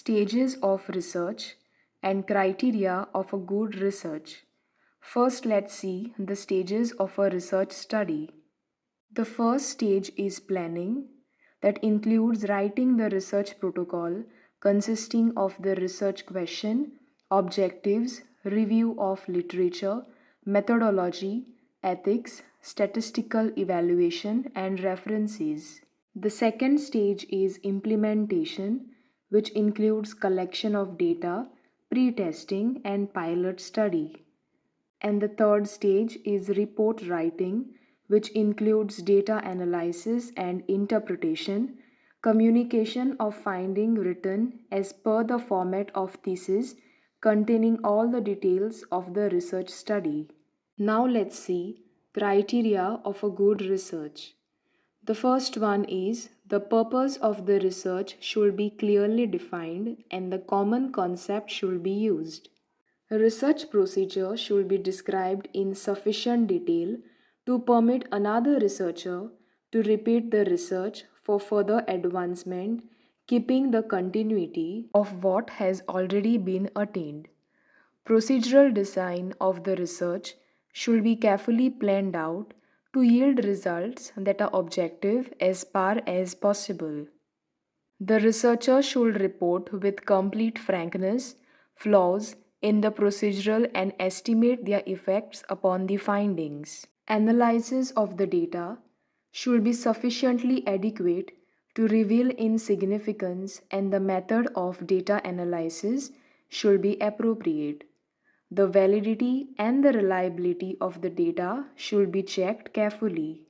Stages of research and criteria of a good research. First, let's see the stages of a research study. The first stage is planning, that includes writing the research protocol consisting of the research question, objectives, review of literature, methodology, ethics, statistical evaluation, and references. The second stage is implementation, which includes collection of data, pre-testing, and pilot study. And the third stage is report writing, which includes data analysis and interpretation, communication of finding written as per the format of thesis containing all the details of the research study. Now let's see criteria of a good research. The first one is the purpose of the research should be clearly defined and the common concept should be used. A research procedure should be described in sufficient detail to permit another researcher to repeat the research for further advancement, keeping the continuity of what has already been attained. Procedural design of the research should be carefully planned out to yield results that are objective as far as possible. The researcher should report with complete frankness flaws in the procedural and estimate their effects upon the findings. Analysis of the data should be sufficiently adequate to reveal insignificance, and the method of data analysis should be appropriate. The validity and the reliability of the data should be checked carefully.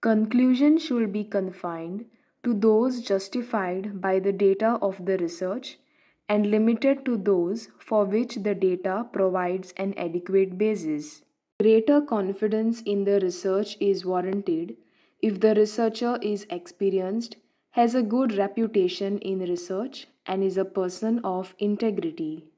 Conclusion should be confined to those justified by the data of the research and limited to those for which the data provides an adequate basis. Greater confidence in the research is warranted if the researcher is experienced, has a good reputation in research, and is a person of integrity.